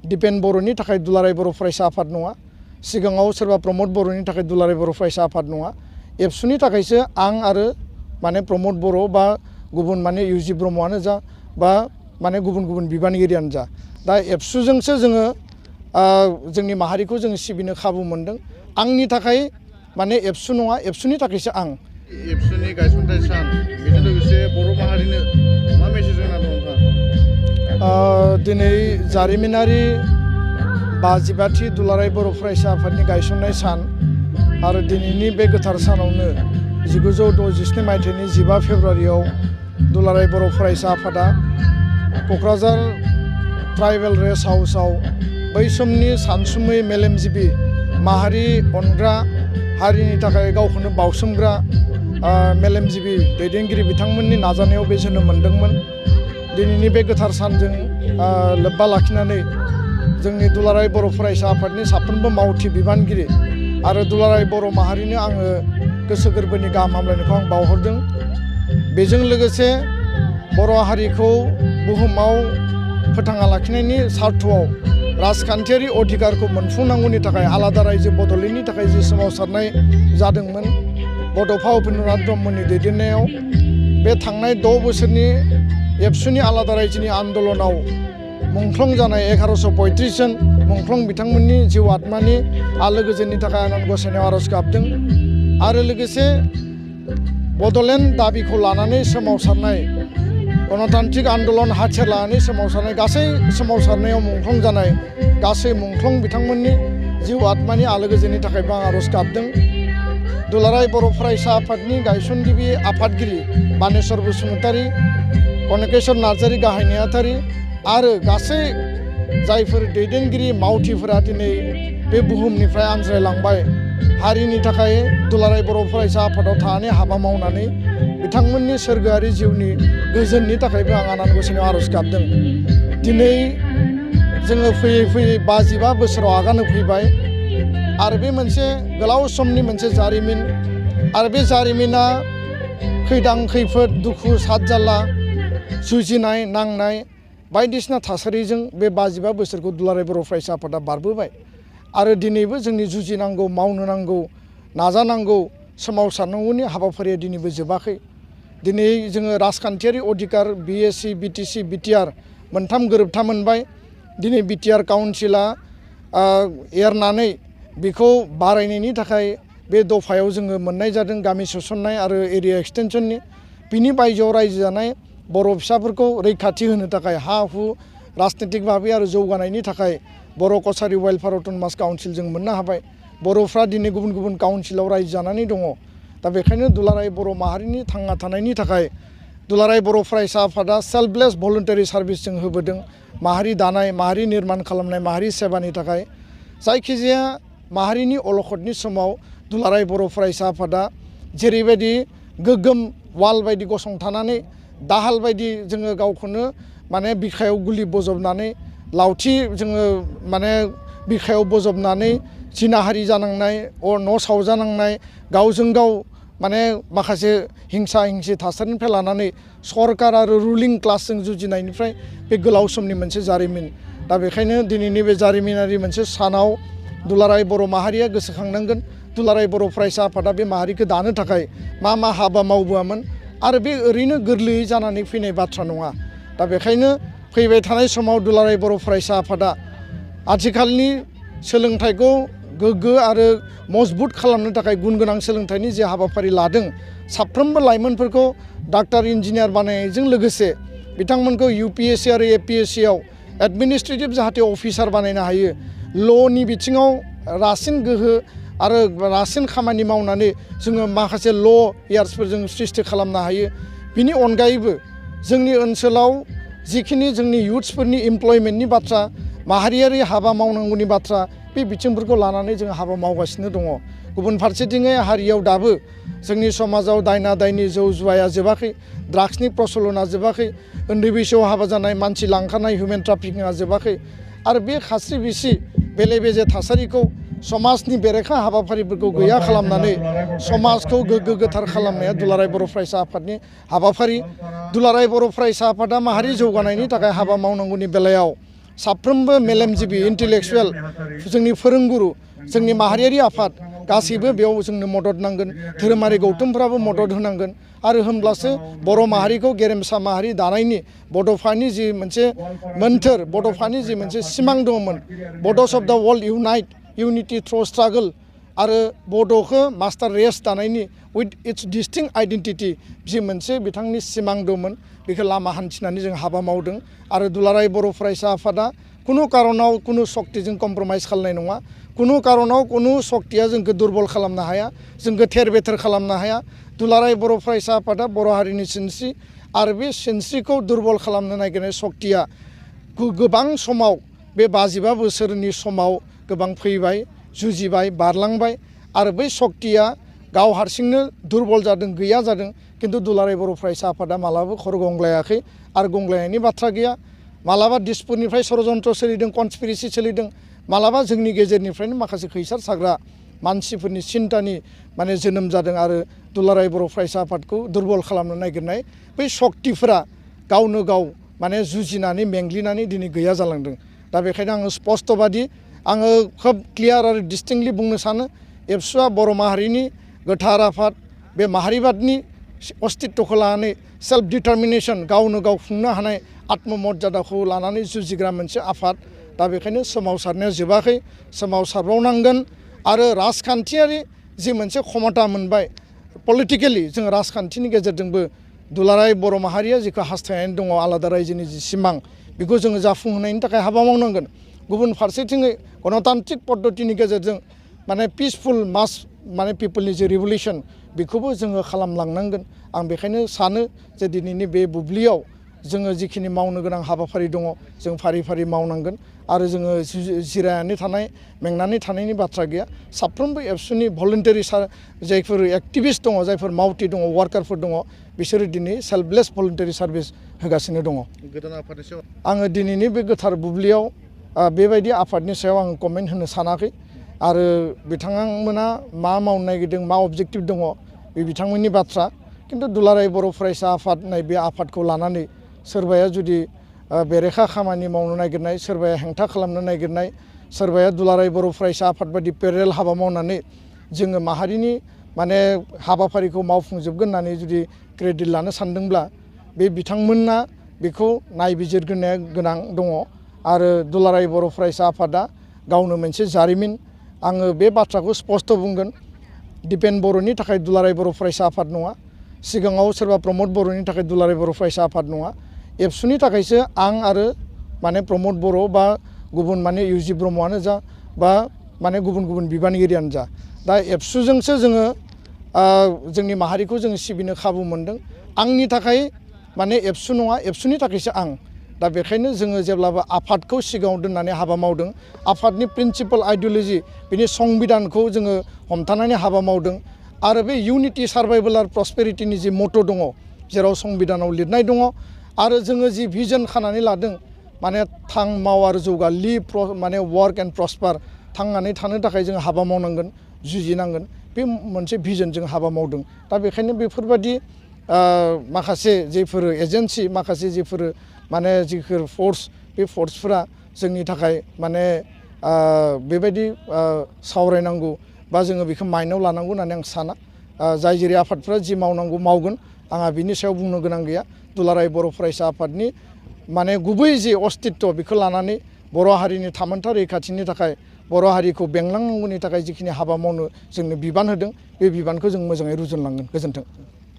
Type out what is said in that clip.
दिपेन बर'नि थाखाय दुलाराय बर' फरायसा आफाद नङा सिगाङाव सोरबा प्रमद बर'नि थाखाय दुलाराय बर' फरायसा आफाद नङा एबसुनि थाखायसो आं आरो माने प्रमद बर' बा गुबुन माने इउजि ब्रह्मआनो जा बा माने गुबुन गुबुन बिबानगिरियानो जा दा एबसुजोंसो जोङो जोंनि माहारिखौ जोङो सिबिनो खाबु मोनदों आंनि थाखाय माने एबसु नङा एबसुनि थाखायसो आं एबसुनि गायसनथाय सान बेजों लोगोसे बर' माहारिनो मा मेसेज होना दं नोंथाङा दिनै जारिमिनारि 55थि दुलाराय बर' फरायसा आफादनि गायसननाय सान आरो दिनैनि बे गोथार सानावनो 1967 मायथाइनि 15 फेब्रुआरियाव दुलाराय बर' फरायसा आफादा क'क्राझार ट्राइबेल रेस्ट हाउसआव बै समनि सानसुमै मेलेमजिबि माहारि अनग्रा हारिनि थाखाय गावखौनो बावसोमग्रा मेलेमजिबि दैदेनगिरि बिथांमोननि नाजानायाव बे जोनोम मोनदोंमोन दिनैनि बे गोथार सानजों लोब्बा लाखिनानै जोंनि दुलाराय बर' फरायसा आफादनि साफ्रोमबो मावथि बिबानगिरि आरो दुलाराय बर' माहारिनो आङो गोसो गोरबोनि गाहाम हामलायनायखौ आं बावहरदों बेजों लोगोसे बर' हारिखौ बुहुमाव फोथांना लाखिनायनि सार्थआव राजखान्थियारि अधिकारखौ मोनफुंनांगौनि थाखाय आलादा रायजो बड'लेण्डनि थाखाय जि सोमावसारनाय जादोंमोन बड'फा उपेन्द्रनाथ ब्रह्मनि दैदेननायाव बे थांनाय 6 बोसोरनि एबसुनि आलादा रायजोनि आन्दलनाव मुंख्लं जानाय 1135 जन मुंख्लं बिथांमोननि जिउ आत्मानि आलो गोजोननि थाखाय आनान गसाइनायाव आर'ज गाबदों आरो लोगोसे बड'लेण्ड दाबिखौ लानानै सोमावसारनाय गणतान्त्रिक आन्दलन हाथियार लानानै सोमावसारनाय गासै सोमावसारनायाव मुंख्लं जानाय गासै मुंख्लं बिथांमोननि जिउ आत्मानि आलो गोजोननि थाखायबो आं आर'ज गाबदों दुलाराय बर' फरायसा आफादनि गायसनगिरि आफादगिरि बानेश्वर बसुमतारी कनकेश्वर नार्जारी गाहाय नेहाथारि आरो गासै जायफोर दैदेनगिरि मावथिफोरा दिनै बे बुहुमनिफ्राय आनज्रायलांबाय हारिनि थाखाय दुलाराय बर' फरायसा आफादाव थानानै हाबा मावनानै बिथांमोननि सोरगोआरि जिउनि गोजोननि थाखायबो आं आनान गसाइनायाव आर'ज गाबदों दिनै जोङो फैयै फैयै 55 बोसोराव आगान होफैबाय आरो बे मोनसे गोलाव समनि मोनसे जारिमिन आरो बे जारिमिना खैदां खैफोद दुखु साद जाल्ला जुजिनाय नांनाय बायदिसिना थासारिजों बे 55 बोसोरखौ दुलाराय बर' फरायसा आफादा बारबोबाय आरो दिनैबो जोंनि जुजिनांगौ मावनो नांगौ नाजानांगौ सोमावसारनांगौनि हाबाफारिया दिनैबो जोबाखै दिनै जोङो राजखान्थियारि अधिकार बिएसि बिटिसि बिटिआर मोनथाम गोरोबथा मोनबाय दिनै बिटिआर काउन्सिला एरनानै बेखौ बारायनायनि थाखाय बे दफायाव जोङो मोननाय जादों गामि सोसननाय आरो एरिया एक्सटेनसननि बिनि बायजोआव रायजो जानाय बर' फिसाफोरखौ रैखाथि होनो थाखाय हा हु राजनितिक भाबै आरो जौगानायनि थाखाय बर' कसारि वेलफेयार अट'नमास काउन्सिल जों मोननो हाबाय बर'फ्रा दिनै गुबुन गुबुन काउन्सिलाव रायजो जानानै दङ दा बेखायनो दुलाराय बर' माहारिनि थांना थानायनि थाखाय दुलाराय बर' फरायसा आफादा सेल्फलेस भलुन्टारि सार्भिस जों होबोदों माहारि दानाय माहारि निर्माण खालामनाय माहारि सेबानि थाखाय जायखिजाया माहारिनि अलखदनि समाव दुलाराय बर' फरायसा आफादा जेरैबायदि गोग्गोम वाल बायदि गसंथानानै दाहाल बायदि जोङो गावखौनो माने बिखायाव गुलि बजबनानै लावथि जोङो माने बिखायाव बजबनानै जिनाहारि जानांनाय न' सावजानांनाय गावजों गाव माने माखासे हिंसा हिंसि थासारिनिफ्राय लानानै सरकार आरो रुलिं क्लासजों जुजिनायनिफ्राय बे गोलाव समनि मोनसे जारिमिन दा बेखायनो दिनैनि बे जारिमिनारि मोनसे सानाव दुलाराय बर' माहारिया गोसोखांनांगोन दुलाराय बर' फरायसा आफादा बे माहारिखौ दानो थाखाय मा हाबा मावबोआमोन आरो बे ओरैनो गोरलैयै जानानै फैनाय बाथ्रा नङा दा बेखायनो फैबाय थानाय समाव दुलाराय बर' फरायसा आफादा आथिखालनि सोलोंथाइखौ गोग्गो आरो मजबुत खालामनो थाखाय गुन गोनां सोलोंथाइनि जे हाबाफारि लादों साफ्रोमबो लाइमोनफोरखौ डाक्टार इन्जिनियार बानायनायजों लोगोसे बिथांमोनखौ यूपीएससी आरो एपीएससीआव एडमिनिस्ट्रेटिभ जाहाथे अफिसार बानायनो हायो ल'नि बिथिङाव रासिन गोहो आरो रासिन खामानि मावनानै जोङो माखासे ल'यार्सफोर जों सृष्टि खालामनो हायो बिनि अनगायैबो जोंनि ओनसोलाव जिखिनि जोंनि युथ्सफोरनि इमप्लयमेन्टनि बाथ्रा माहारियारि हाबा मावनांगौनि बाथ्रा बे बिथिंफोरखौ लानानै जों हाबा मावगासिनो दङ गुबुन फारसेथिङै हारियाव दाबो जोंनि समाजाव दायना दायनि जौ जुवाया जोबाखै ड्राग्सनि प्रचलना जोबाखै उन्दै बैसोआव हाबा जानाय मानसि लांखारनाय हिउमेन ट्राफिकिंआ जोबाखै आरो बे खास्रि बिसि बेले बेजे थासारिखौ समाजनि बेरेखा हाबाफारिफोरखौ गैया खालामनानै समाजखौ गोग्गो गोथार खालामनाया दुलाराय बर' फरायसा आफादनि हाबाफारि दुलाराय बर' फरायसा आफादा माहारि जौगानायनि थाखाय हाबा मावनांगौनि बेलायाव साफ्रोमबो मेलेमजिबि इन्टेलेक्सुवेल जोंनि फोरोंगुरु जोंनि माहारियारि आफाद गासैबो बेयाव जोंनो मदद नांगोन धोरोमारि गौथुमफ्राबो मदद होनांगोन आरो होमब्लासो बर' माहारिखौ गेरेमसा माहारि दानायनि बड'फानि जि मोनसे मोन्थोर बड'फानि जि मोनसे सिमां दंमोन बड'स अफ द वर्ल्ड इउनिटि थ्रु स्ट्रागल आरो बड'खौ मास्टार रेस दानायनि उइथ इट्स डिस्टिंक्ट आइडेन्टिटि जि मोनसे बिथांनि सिमां दंमोन बेखौ लामा हान्थिनानै जों हाबा मावदों आरो दुलाराय बर' फरायसा आफादा कुनु कारनाव कुनु सक्तिजों कम्प्रमाइज खालामनाय नङा कुनु कारनाव कुनु सक्तिया जोंखौ दुर्बल खालामनो हाया जोंखौ थेर बेथेर खालामनो हाया दुलाराय बर' फरायसा आफादा बर' हारिनि सिनस्रि आरो बे सिनस्रिखौ दुर्बल खालामनो नागिरनाय सक्तिया गोबां समाव बे 55 बोसोरनि समाव गोबां फैबाय जुजिबाय बारलांबाय आरो बै सक्तिया गाव हारसिंनो दुर्बल जादों गैया जादों किन्तु दुलाराय बर' फरायसा आफादा मालाबाबो खर' गंग्लायाखै आरो गंग्लायनायनि बाथ्रा गैया मालाबा दिसपुरनिफ्राय षड़यन्त्र सोलिदों कनस्पिरेसि सोलिदों मालाबा जोंनि गेजेरनिफ्रायनो माखासे खैसार साग्रा मानसिफोरनि सिन्तानि माने जोनोम जादों आरो दुलाराय बर' फरायसा आफादखौ दुर्बल खालामनो नागिरनाय बै सक्तिफोरा गावनो गाव माने जुजिनानै मेंग्लिनानै दिनै गैया जालांदों दा बेखायनो आङो स्पष्टबादि आङो खोब क्लियार आरो डिस्टिंक्टलि बुंनो सानो एबसुआ बर' माहारिनि गोथार आफाद बे माहारिबादनि अस्तित्वखौ लानानै सेल्फ डिटारमिनेसन गावनो गाव खुंनो हानाय आत्ममर्यादाखौ लानानै जुजिग्रा मोनसे आफाद दा बेखायनो सोमावसारनाया जोबाखै सोमावसारबावनांगोन आरो राजखान्थियारि जि मोनसे क्षमता मोनबाय पलिटिकेलि जों राजखान्थिनि गेजेरजोंबो दुलाराय बर' माहारिया जिखौ हास्थायनानै दङ आलादा रायजोनि जि सिमां बेखौ जोङो जाफुंहोनायनि थाखाय हाबा मावनांगोन गुबुन फारसेथिङै गणतान्त्रिक पद्धतिनि गेजेरजों माने पिसफुल मास माने पिपलनि जे रिभलिउसन बेखौबो जोङो खालामलांनांगोन आं बेखायनो सानो जे दिनैनि बे बुब्लियाव जोङो जिखिनि मावनो गोनां हाबाफारि दङ जों फारि फारि मावनांगोन आरो जोङो जिरायनानै थानाय मेंनानै थानायनि बाथ्रा गैया साफ्रोमबो एबसुनि भलन्टारि जायफोर एक्टिभिस्ट दङ जायफोर मावथि दङ वार्कारफोर दङ बिसोरो दिनै सेल्फलेस भलन्टारि सार्भिस होगासिनो दङ गोदान आफादनि सायाव आङो दिनैनि बे गोथार बुब्लियाव बेबायदि आफादनि सायाव आं कमेन्ट होनो सानाखै आरो बिथांमोना मा मावनो नागिरदों मा अबजेक्टिभ दङ बे बिथांमोननि बाथ्रा किन्तु दुलाराय बर' फरायसा आफाद होननाय बे आफादखौ लानानै सोरबाया जुदि बेरेखा खामानि मावनो नागिरनाय सोरबाया हेंथा खालामनो नागिरनाय सोरबाया दुलाराय बर' फरायसा आफाद बायदि पेरेल हाबा मावनानै जोङो माहारिनि माने हाबाफारिखौ मावफुंजोबगोन होननानै जुदि क्रेडिट लानो सानदोंब्ला बे बिथांमोना बेखौ नायबिजिरग्रोनाया गोनां दङ आरो दुलाराय बर' फरायसा आफादा गावनो मोनसे जारिमिन आङो बे बाथ्राखौ स्पष्ट बुंगोन दिपेन बर'नि थाखाय दुलाराय बर' फरायसा आफाद नङा सिगाङाव सोरबा प्रमद बर'नि थाखाय दुलाराय बर' फरायसा आफाद नङा एबसुनि थाखायसो आं आरो माने प्रमद बर' बा गुबुन माने इउजि ब्रह्मआनो जा बा माने गुबुन गुबुन बिबानगिरियानो जा दा एबसुजोंसो जोङो जोंनि माहारिखौ जोङो सिबिनो खाबु मोनदों आंनि थाखाय माने एबसु नङा एबसुनि थाखायसो आं दा बेखायनो जोङो जेब्लाबो आफादखौ सिगाङाव दोननानै हाबा मावदों आफादनि प्रिन्सिपाल आइडिय'लजि बिनि संबिधानखौ जोङो हमथानानै हाबा मावदों आरो बे इउनिटि सार्भाइभेल आरो प्रस्पेरिटिनि जि मट' दङ जेराव संबिधानाव लिरनाय दङ आरो जोङो जि भिजन खानानै लादों माने थां माव आरो जौगा लिभ माने वार्क एन्ड प्रस्पार थांनानै थानो थाखाय जों हाबा मावनांगोन जुजिनांगोन बे मोनसे भिजनजों हाबा मावदों दा बेखायनो बेफोरबायदि माखासे जेफोर एजेन्सि माखासे जेफोर माने जिफोर फोर्स बे फोर्सफोरा जोंनि थाखाय माने बेबायदि सावरायनांगौ बा जोङो बेखौ माइन्डआव लानांगौ होननानै आं साना जाय जेरै आफादफ्रा जि मावनांगौ मावगोन आंहा बिनि सायाव बुंनो गोनां गैया दुलाराय बर' फरायसा आफादनि माने गुबै जि अस्तित्व बेखौ लानानै बर' हारिनि थामोनथा रैखाथिनि थाखाय बर' हारिखौ बेंलांनांगौनि थाखाय जिखिनि हाबा मावनो जोंनो बिबान होदों बे बिबानखौ जों मोजाङै रुजुनलांगोन गोजोन्थों